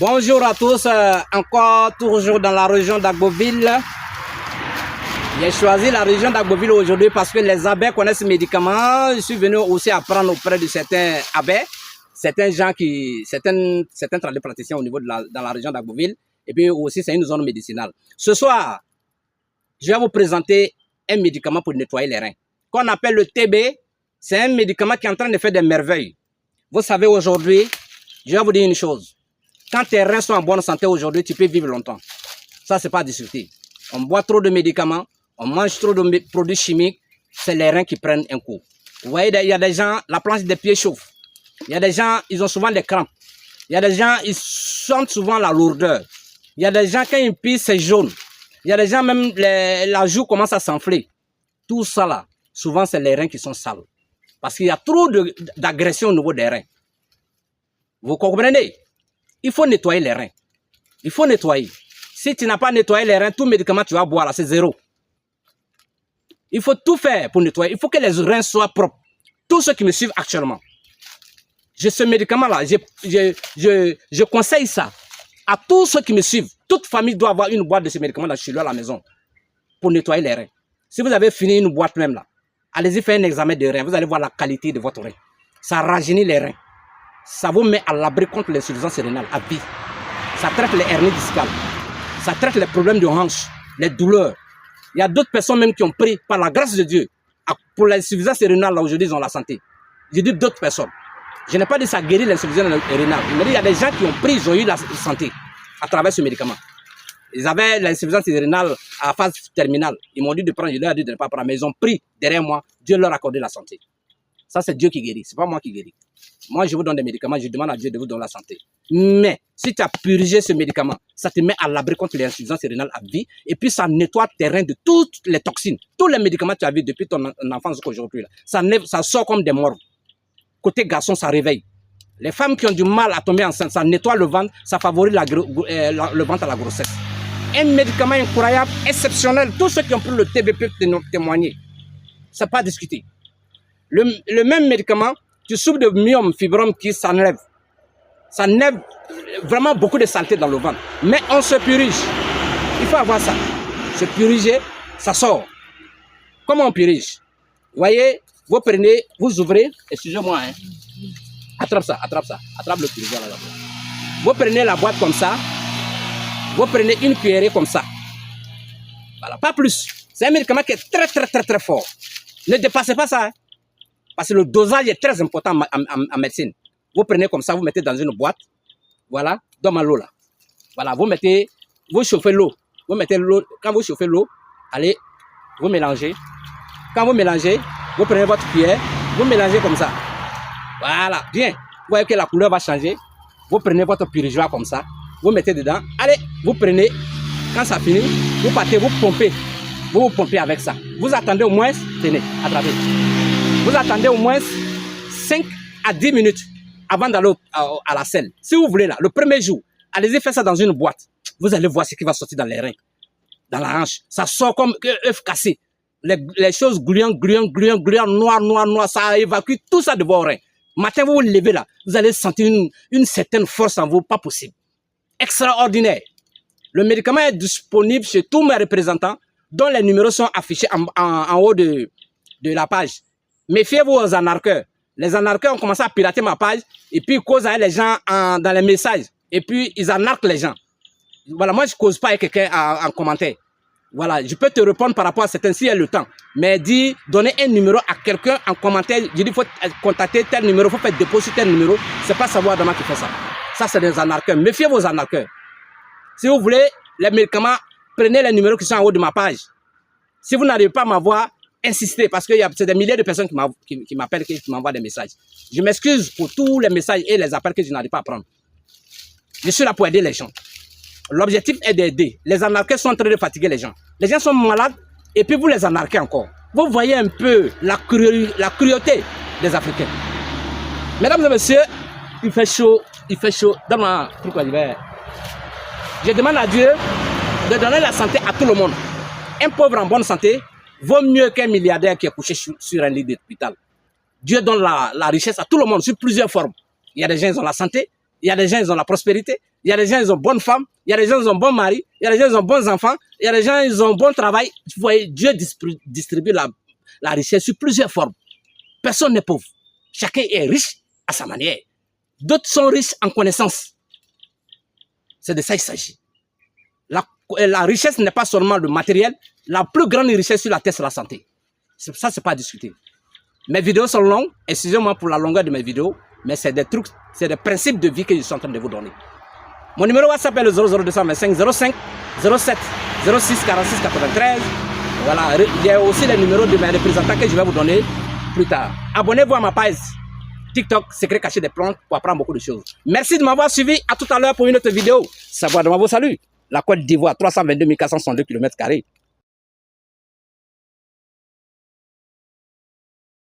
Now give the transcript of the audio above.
Bonjour à tous, encore toujours dans la région d'Agboville. J'ai choisi la région d'Agboville aujourd'hui parce que les abbés connaissent ces médicaments. Je suis venu aussi apprendre auprès de certains abbés, certains gens certains tradipraticiens au niveau dans la région d'Agboville. Et puis aussi, c'est une zone médicinale. Ce soir, je vais vous présenter un médicament pour nettoyer les reins, qu'on appelle le TB. C'est un médicament qui est en train de faire des merveilles. Vous savez, aujourd'hui, je vais vous dire une chose. Quand tes reins sont en bonne santé aujourd'hui, tu peux vivre longtemps. Ça, c'est pas à discuter. On boit trop de médicaments, on mange trop de produits chimiques, c'est les reins qui prennent un coup. Vous voyez, il y a des gens, la planche des pieds chauffe. Il y a des gens, ils ont souvent des crampes. Il y a des gens, ils sentent souvent la lourdeur. Il y a des gens, quand ils pissent, c'est jaune. Il y a des gens, même la joue commence à s'enfler. Tout ça là, souvent, c'est les reins qui sont sales. Parce qu'il y a trop d'agression au niveau des reins. Vous comprenez? Il faut nettoyer les reins. Il faut nettoyer. Si tu n'as pas nettoyé les reins, tout médicament que tu vas boire là, c'est zéro. Il faut tout faire pour nettoyer. Il faut que les reins soient propres. Tous ceux qui me suivent actuellement, ce médicament-là, je conseille ça à tous ceux qui me suivent. Toute famille doit avoir une boîte de ce médicament chez lui à la maison pour nettoyer les reins. Si vous avez fini une boîte même là, allez-y faire un examen de reins. Vous allez voir la qualité de votre rein. Ça rajeunit les reins. Ça vous met à l'abri contre l'insuffisance rénale à vie. Ça traite les hernies discales. Ça traite les problèmes de hanche, les douleurs. Il y a d'autres personnes même qui ont pris, par la grâce de Dieu, pour l'insuffisance rénale, là aujourd'hui ils ont la santé. Je dis d'autres personnes. Je n'ai pas dit ça guérit l'insuffisance rénale. Mais il y a des gens qui ont pris, ils ont eu la santé à travers ce médicament. Ils avaient l'insuffisance rénale à phase terminale. Ils m'ont dit de prendre, je leur ai dit de ne pas prendre. Mais ils ont pris derrière moi, Dieu leur a accordé la santé. Ça, c'est Dieu qui guérit, ce n'est pas moi qui guéris. Moi, je vous donne des médicaments, je demande à Dieu de vous donner la santé. Mais, si tu as purgé ce médicament, ça te met à l'abri contre l'insuffisance rénale à vie, et puis ça nettoie tes reins de toutes les toxines. Tous les médicaments que tu as vus depuis ton enfance jusqu'à aujourd'hui, ça sort comme des morts. Côté garçon, ça réveille. Les femmes qui ont du mal à tomber enceinte, ça nettoie le ventre, ça favorise le ventre à la grossesse. Un médicament incroyable, exceptionnel. Tous ceux qui ont pris le TB peuvent témoigner. Ça n'est pas à discuter. Le même médicament, tu souffres de myome, fibrome qui s'enlève. Ça enlève vraiment beaucoup de saleté dans le ventre. Mais on se purige. Il faut avoir ça. Se puriger, ça sort. Comment on purige? Vous voyez, vous prenez, vous ouvrez, excusez-moi, hein. Attrape ça, attrape le purigeur là. Vous prenez la boîte comme ça, vous prenez une cuillerée comme ça. Voilà, pas plus. C'est un médicament qui est très fort. Ne dépassez pas ça, hein. Parce que le dosage est très important en médecine. Vous prenez comme ça, vous mettez dans une boîte. Voilà, dans l'eau là. Voilà, vous chauffez l'eau. Vous mettez l'eau. Quand vous chauffez l'eau, allez, vous mélangez. Quand vous mélangez, vous prenez votre cuillère, vous mélangez comme ça. Voilà, bien. Vous voyez que la couleur va changer. Vous prenez votre purgeoir comme ça. Vous mettez dedans. Allez, vous prenez. Quand ça finit, vous partez, vous pompez. Vous pompez avec ça. Vous attendez au moins, tenez, attrapez. Vous attendez au moins 5 à 10 minutes avant d'aller à la selle. Si vous voulez là, le premier jour, allez-y faire ça dans une boîte. Vous allez voir ce qui va sortir dans les reins, dans la hanche. Ça sort comme un œuf cassé. Les choses gluantes, noir, ça évacue tout ça de vos reins. Matin, vous vous levez là, vous allez sentir une certaine force en vous, pas possible. Extraordinaire. Le médicament est disponible chez tous mes représentants, dont les numéros sont affichés en haut de la page. Méfiez-vous aux anarcheurs. Les anarcheurs ont commencé à pirater ma page et puis ils causent avec les gens dans les messages. Et puis ils anarquent les gens. Voilà, moi je ne cause pas avec quelqu'un en commentaire. Voilà, je peux te répondre par rapport à certains s'il y a le temps. Mais donner un numéro à quelqu'un en commentaire, je dis il faut contacter tel numéro, il faut faire dépôt sur tel numéro. C'est pas savoir demain qui fait ça. Ça c'est des anarcheurs. Méfiez-vous aux anarcheurs. Si vous voulez les médicaments, prenez les numéros qui sont en haut de ma page. Si vous n'arrivez pas à m'avoir, insistez, parce que c'est des milliers de personnes qui m'appellent, qui m'envoient des messages. Je m'excuse pour tous les messages et les appels que je n'arrive pas à prendre. Je suis là pour aider les gens. L'objectif est d'aider. Les anarcheurs sont en train de fatiguer les gens. Les gens sont malades et puis vous les anarquez encore. Vous voyez un peu la cruauté des Africains. Mesdames et messieurs, il fait chaud. Donne-moi un truc à l'hiver. Je demande à Dieu de donner la santé à tout le monde. Un pauvre en bonne santé vaut mieux qu'un milliardaire qui est couché sur un lit d'hôpital. Dieu donne la richesse à tout le monde, sous plusieurs formes. Il y a des gens qui ont la santé, Il y a des gens, ils ont la prospérité. Il y a des gens, ils ont bonnes femmes. Il y a des gens, ils ont bons maris. Il y a des gens, ils ont bons enfants. Il y a des gens, ils ont bon travail. Vous voyez, Dieu distribue la richesse sous plusieurs formes. Personne n'est pauvre. Chacun est riche à sa manière. D'autres sont riches en connaissance. C'est de ça qu'il s'agit. La richesse n'est pas seulement le matériel. La plus grande richesse sur la terre, c'est la santé. Ça, c'est pas à discuter. Mes vidéos sont longues. Excusez-moi pour la longueur de mes vidéos. Mais c'est des trucs, c'est des principes de vie que je suis en train de vous donner. Mon numéro WhatsApp est le 00225 05 07 06 46 93. Voilà, il y a aussi les numéros de mes représentants que je vais vous donner plus tard. Abonnez-vous à ma page TikTok, Secret caché des plantes, pour apprendre beaucoup de choses. Merci de m'avoir suivi. À tout à l'heure pour une autre vidéo. Savoir de vous salut. La Côte d'Ivoire, 322 462 km².